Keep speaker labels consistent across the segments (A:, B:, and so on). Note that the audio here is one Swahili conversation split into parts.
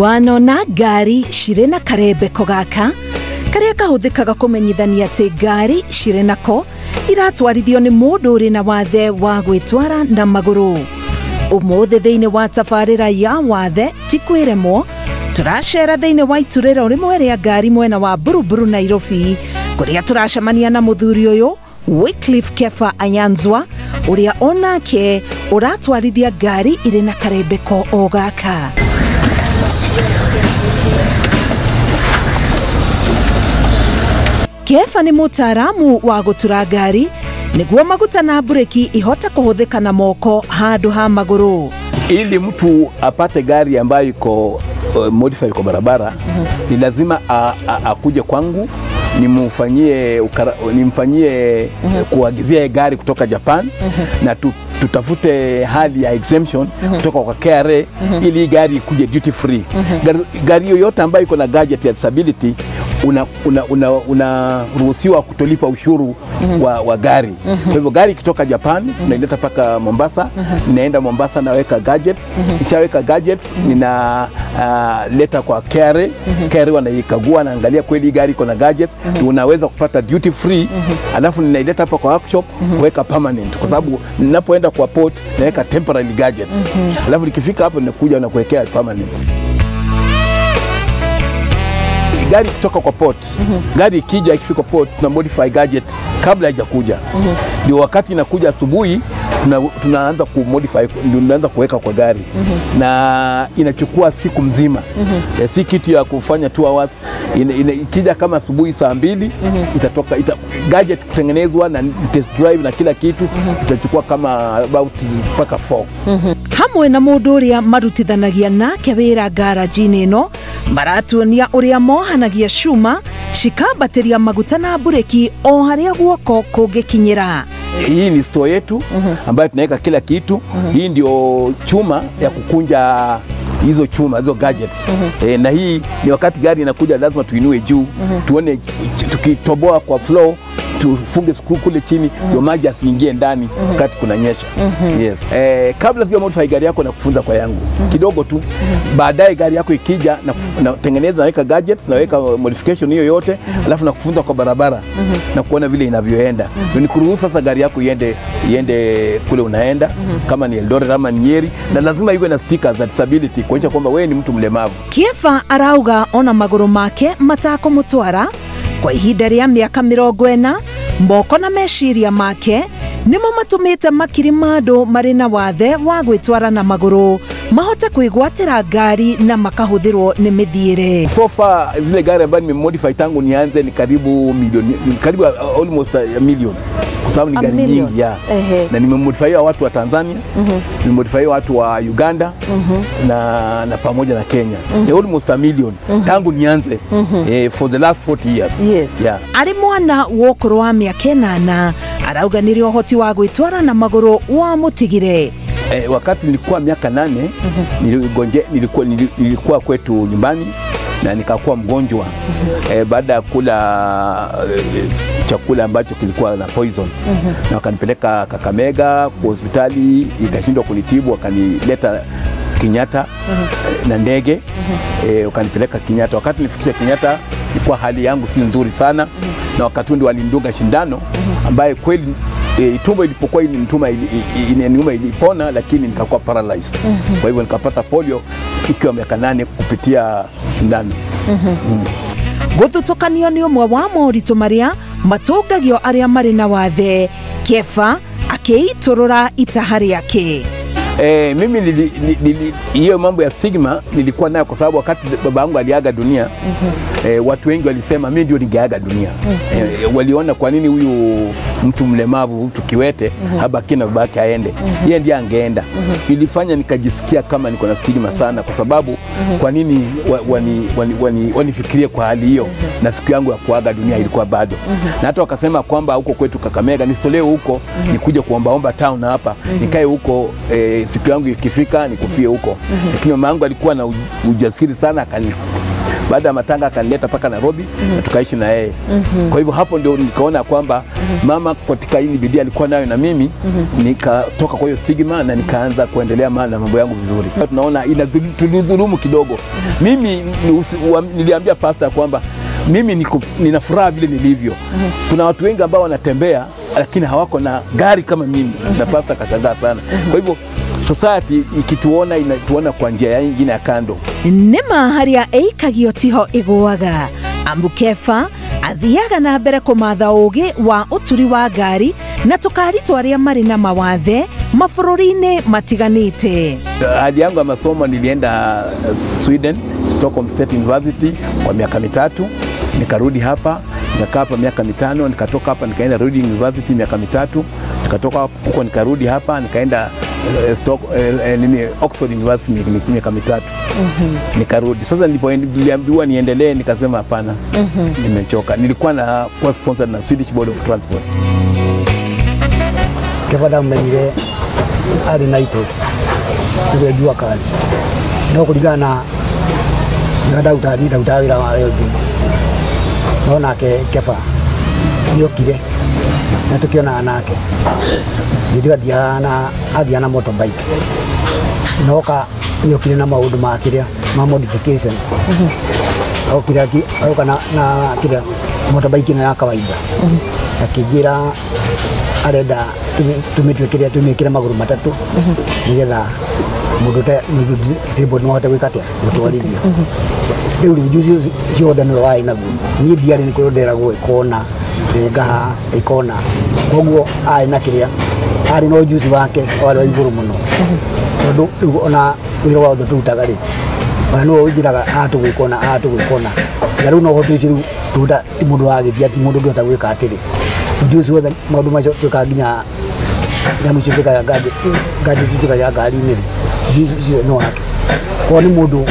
A: Wanona ngari cirĩ na karembeko gaka karĩa kahũthĩkaga kũmenyithania atĩ ngari cirĩ nako iratwarithio nĩ mũndũ ũrĩ na wathe wa gwĩtwara na magũrũ. Ũmũthĩ thĩinĩ wa tabarĩra ya wathe ti kwĩremwo, tũracera thĩinĩ wa iturĩro rĩmwe rĩa ngari mwena wa Buruburu Nairobi, kũrĩa tũracemania na mũthuri ũyũ Wycliffe Kefa Anyanzwa, ũrĩa onake ũratwarithia ngari irĩ na karembeko o gaka. Kefa nĩ mũtaaramu wa gũtura ngari nĩguo maguta na breki ihota kũhũthĩka na moko handũ ha magũrũ.
B: Ili mtu apate gari ambayo iko modified kwa barabara, ni lazima akuje kwangu nimfanyie kuagizia gari kutoka Japan na tutafute hali ya exemption kutoka kwa KRA ili gari ikuje duty free. Gari yoyote ambayo iko na gadget ya disability unaruhusiwa kutolipa ushuru wa gari. Kwa hivyo gari ikitoka Japan tunaileta paka Mombasa, inaenda Mombasa naweka gadgets, nikishaweka gadgets leta kwa KRA, KRA wanaikagua na angalia kweli gari iko na gadgets, unaweza kupata duty free, alafu ninaileta hapa kwa workshop kuweka permanent, kwa sababu ninapoenda kwa port naweka temporary gadgets, alafu nikifika hapo ninakuja na kuwekea permanent. Gari kutoka kwa port, gari ikija ikifika port tuna modify gadget kabla haijakuja. Ndio wakati inakuja asubuhi tunaanza kumodify, tunaanza kuweka kwa gari. Na inachukua siku mzima. Si kitu ya kufanya 2 hours. Ikija kama asubuhi saa 2 itatoka gadget kutengenezwa na test drive na kila kitu itachukua kama about paka 4.
A: Hamwe na mũndũ ũrĩa marutithanagia nake wĩra garage-inĩ ĩno, maratuonia ũrĩa mohanagia cuma cikambatĩria maguta na breki o harĩa guoko kũngĩkinyĩra.
B: Hii ni store yetu ambayo tunaweka kila kitu. Hii ndio chuma ya kukunja hizo chuma, hizo gadgets. Na hii ni wakati gari inakuja lazima tuinue juu, tuone tukitoboa kwa floor, tufunge screw kule chini ndio maji asiingie ndani wakati kunanyesha. Yes. Kabla sija modify gari yako na kufunza kwa yangu kidogo tu, baadaye gari yako ikija na tengeneza naweka gadgets, naweka modification hiyo yote, alafu na kufunza kwa barabara na kuona vile inavyoenda. Ni kuruhusu sasa gari yako iende kule unaenda, kama ni Eldoret ama Nyeri, na lazima iwe na stickers za disability kuonyesha kwamba wewe ni mtu mlemavu.
A: Kefa arauga ona magũrũ make matakũmũtwara kwa ihinda rĩa mĩaka 40, mboko na meciria make nimo matumĩte makiri ma andũ marĩ na wathe wa gwĩtwara na magũrũ mahote kwĩgwatĩra ngari na makahũthĩrwo nĩ mĩthiĩre.
B: So far zile gari ambazo nimemodify tangu nianze ni karibu milioni, karibu almost a million. Kwa sababu ni gari nyingi ya. Na nimemodify watu wa Tanzania, nimemodify watu wa Uganda na pamoja na Kenya. Almost a million tangu nianze for the last 40 years.
A: Yes. Yeah. Ari mwana wokũrũ wa mĩaka 8 arauga nĩrĩ ũhoti wa gwĩtwara na magũrũ wa mũtigire.
B: Wakati nilikuwa miaka 8 nilikuwa kwetu nyumbani na nikakuwa mgonjwa baada ya kula chakula ambacho kilikuwa na poison, na wakanipeleka Kakamega kwa hospitali, ikashindwa kunitibu, wakanileta Kenyatta na ndege, wakanipeleka Kenyatta. Wakati nilifikisha Kenyatta ilikuwa hali yangu si nzuri sana, na wakati ndio walindunga shindano ambaye kweli tumbo ilipokuwa inaniuma ilipona, lakini nikakuwa paralyzed. Kwa hivyo nikapata polio ikiwa miaka 8 kupitia shindano.
A: Gũthutũkanio nĩ ũmwe wa moritũ marĩa matũngagio arĩa marĩ na wathe. Kefa akĩitũrũra itaha rĩake.
B: Mimi hiyo mambo ya stigma nilikuwa nayo kwa sababu wakati baba yangu aliaga dunia, watu wengi walisema mimi ndio ningeaga dunia. Waliona kwa nini huyu mtu mlemavu, mtu kiwete habaki na babake aende, yeye ndiye angeenda. Ilifanya nikajisikia kama niko na stigma sana, kwa sababu kwa nini wanifikirie kwa hali hiyo, na siku yangu ya kuaga dunia ilikuwa bado. Na hata wakasema kwamba huko kwetu Kakamega nisitolewe huko, nikuje kuombaomba town hapa, nikae huko, siku yangu ikifika nikufie huko. Lakini mama yangu alikuwa na ujasiri sana, Baada ya matanga akanileta paka Nairobi na tukaishi na yeye. Kwa hivyo hapo ndio nikaona kwamba mama katika hili bidii alikuwa nayo na mimi nikatoka kwa hiyo stigma na nikaanza kuendelea na mambo yangu vizuri. Tunaona inadhulumu kidogo. Mimi niliambia pastor kwamba mimi nina furaha vile nilivyo. Kuna watu wengi ambao wanatembea lakini hawako na gari kama mimi. Na pastor kashangaa sana. Kwa hivyo society ikituona inatuona kwa njia nyingine ya kando.
A: Nima haria eikagio tiho igwaga. Ambukeba athiaga na mbere kumatha ugi wa uturi wa ngari na tukari twaria mari na mawathe mabũrũri-inĩ matiganĩte.
B: Hadi yangu ya masomo nilienda Sweden, Stockholm State University kwa miaka 3, nikarudi hapa, nikakaa hapa miaka 5, nikatoka hapa nikaenda Reading University miaka 3, nikatoka huko nikarudi hapa, nikaenda Oxford University miaka 3. Nikarudi. Sasa niliambiwa niendelee, nikasema hapana. Nimechoka. Nilikuwa na sponsored na Swedish Board of Transport.
C: Kefada mmenire ali naites. Tukijua kali. No kuligana na utawira wa welding. Naona kefa. Ndio kile. Na tukiona anake. Ndio Diana motorbike. Noka ndio kile na maundu makiria ma modification. Au kana na kile motorbike na ya kawaida. Akijira arenda tumikire maguru matatu nigetha mundu simbo no hote gwikatia gutwarithia. Riu ujuzi ciothe no wai naguo ni ndiari ni kwirondera gwikona ngaha ikona koguo ai na kiria ari no ujuzi wake wale wa iguru muno tondu ona wira wa uthu tutaga ri ona no ujiraga atugwikona riu no hote ciru tuta ti mundu wa githia ti mundu ngihota gwika atiri ujuzi wothe maundu macio tukaginya nyamu cifika ya gaji cifika ya ngari niri no wake kwa ni mundu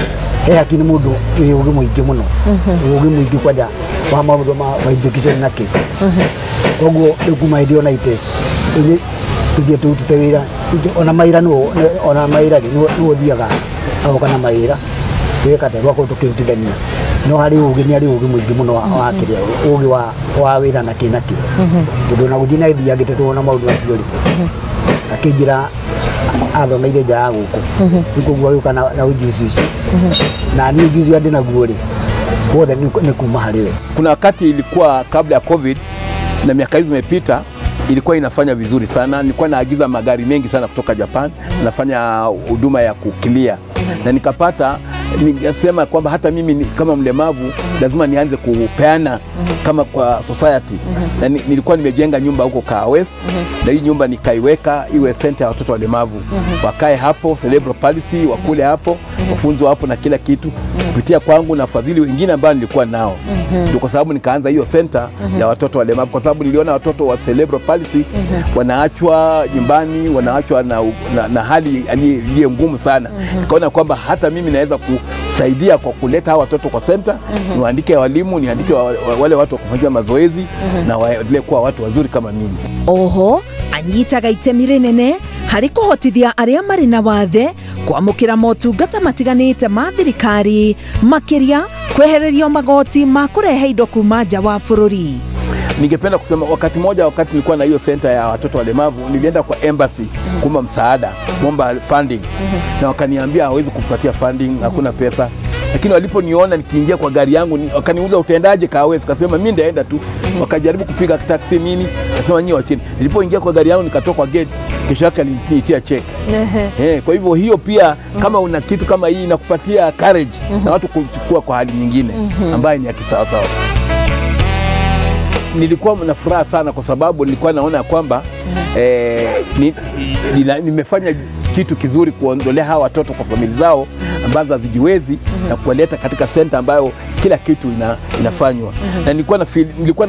C: haki ni mundu ugi muingi muno ugi muingi kwaja wa maundu ma fabrication nake koguo kuma idio na ites ni tuthie tutewira ona maira no thiaga au kana maira twekate rwako tukirutithania no hari ugi ni ari ugi muingi muno wa kiria ugi wa wira na kinaki tondu na guthina ithia gitetu na maundu acio ri akijira athomeire nja guku nikuguo yuka na ujuzi ucio na ni ujuzi andi naguo ri wothe ni kuma hariwe.
B: Kuna wakati ilikuwa kabla ya COVID na miaka hizo imepita, ilikuwa inafanya vizuri sana. Nilikuwa naagiza magari mengi sana kutoka Japan, nafanya huduma ya kukilia na nikapata ningesema kwamba hata mimi kama mlemavu lazima nianze kupeana kama kwa society. Na nilikuwa nimejenga nyumba huko Kaa West na hii nyumba nikaiweka iwe center ya watoto walemavu. Wakae hapo, cerebral palsy wakule hapo, wafunzwe hapo na kila kitu kupitia kwangu na fadhili wengine ambao nilikuwa nao. Ndio kwa sababu nikaanza hiyo center ya watoto walemavu kwa sababu niliona watoto wa cerebral palsy wanaachwa nyumbani, wanaachwa na hali iliyo ngumu sana. Nikaona kwamba hata mimi naweza kusaidia kwa kuleta hawa watoto kwa center, niandike walimu, niandike wale watu wa kufanya mazoezi na waendelee kuwa watu wazuri kama mimi.
A: Oho anyitaga itemi rinene hari kuhotithia aria mari na wathe kwamukira motungata matiganite ma thirikari makiria kwehererio magoti ma kurehe indo kuma nja wa bururi.
B: Ningependa kusema wakati nilikuwa na hiyo center ya watoto walemavu, nilienda kwa embassy kuomba msaada, kuomba funding. Na wakaniambia hawezi kupatia funding, hakuna pesa. Lakini waliponiona nikiingia kwa gari yangu, wakaniuliza utaendaje Kaa West? Kasema mimi ndaenda tu. Wakajaribu kupiga taxi mimi, kasema nyinyi wachini. Nilipoingia kwa gari yangu nikatoka kwa gate, kesho yake alinitia check. Kwa hivyo hiyo pia kama una kitu kama hii inakupatia courage na watu kuchukua kwa hali nyingine ambayo ni ya kisawasawa. Nilikuwa na furaha sana kwa sababu nilikuwa naona kwamba nimefanya kitu kizuri kuondolea hawa watoto kwa familia zao ambazo hazijiwezi na kuwaleta katika center ambayo kila kitu inafanywa. Na nilikuwa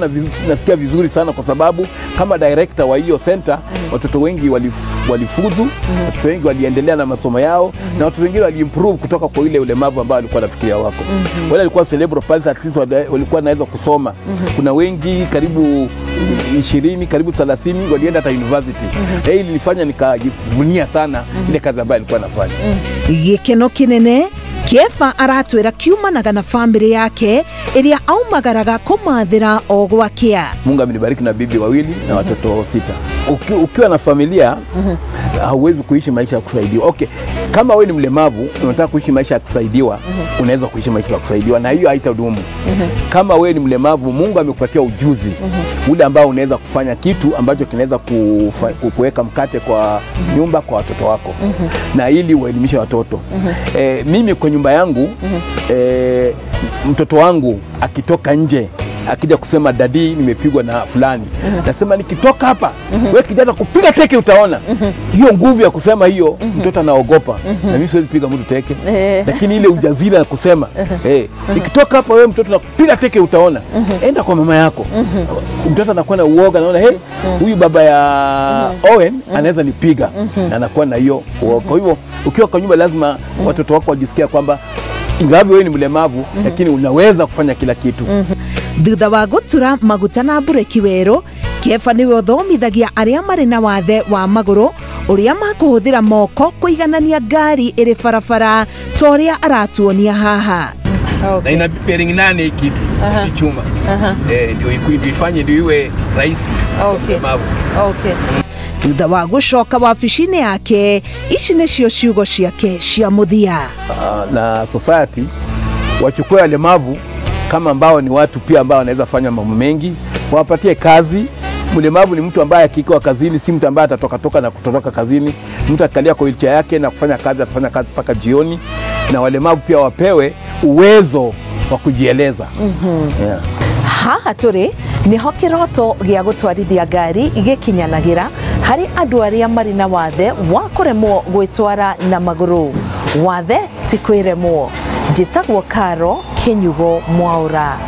B: nasikia vizuri sana kwa sababu kama director wa hiyo center watoto wengi walifuzu, watoto wengi waliendelea na masomo yao na watoto wengine waliimprove kutoka kwa ile ulemavu ambao walikuwa nafikiria wako. Wale walikuwa cerebral palsy at least walikuwa naweza kusoma. Kuna wengi karibu 20 karibu 30 walienda hata university. Hii ilifanya nikajivunia sana ile kazi ambayo alikuwa anafanya.
A: Gikeno kinene Kefa aratwira kiumanaga na family yake iria aumagaraga kumathira o gwakia.
B: Mungu amenibariki na bibi wawili na watoto 6. Ukiwa na familia hauwezi kuishi maisha ya kusaidiwa. Okay, kama wewe ni mlemavu unataka kuishi maisha ya kusaidiwa, unaweza kuishi maisha ya kusaidiwa na hiyo haitadumu. Kama wewe ni mlemavu, Mungu amekupatia ujuzi ule ambao unaweza kufanya kitu ambacho kinaweza kuweka mkate kwa nyumba kwa watoto wako na ili uelimishe watoto. Mimi kwa nyumba yangu mtoto wangu akitoka nje akija kusema dadi nimepigwa na fulani, nasema nikitoka hapa wewe kijana kupiga teke utaona. Hiyo nguvu ya kusema hiyo mtoto anaogopa. Na mimi siwezi piga mtu teke, lakini ile ujazira ya kusema nikitoka hapa wewe mtoto nakupiga teke utaona. Enda kwa mama yako. Mtoto anakuwa na uoga, naona huyu baba ya Owen anaweza nipiga, na anakuwa na hiyo uoga. Kwa hivyo ukiwa kwa nyumba lazima watoto wako wajisikia kwamba ingawa wewe ni mlemavu lakini unaweza kufanya kila kitu.
A: Thutha wa gutura maguta na bureki weru, Kefa niwe uthomithagia aria mari na wathe wa maguru uria makuhuthira moko kuiganania ngari iri barabara ta uria aratuonia haha.
B: Na ina bearing 8 kitu chuma. Ndio ifanye ndio iwe rahisi.
A: Thutha wa gucoka wabici-ini yake, ici nicio ciugo ciake cia muthia.
B: Na society wachukue walemavu kama ambao ni watu pia ambao wanaweza fanya mambo mengi, wapatie kazi. Mlemavu ni mtu ambaye akikuwa kazini, si mtu ambaye atatoka na kutoka kazini. Mtu akalia kwa wheelchair yake na kufanya kazi, atafanya kazi mpaka jioni. Na walemavu pia wapewe uwezo wa kujieleza.
A: Haha turi niho kiroto gia gutwarithia ngari igikinyanagira hari andu aria mari na wathe wa kuremwo gwitwara na maguru. Wathe ti kwiremwo. Njitagwo Karo Kenyugo Mwaura.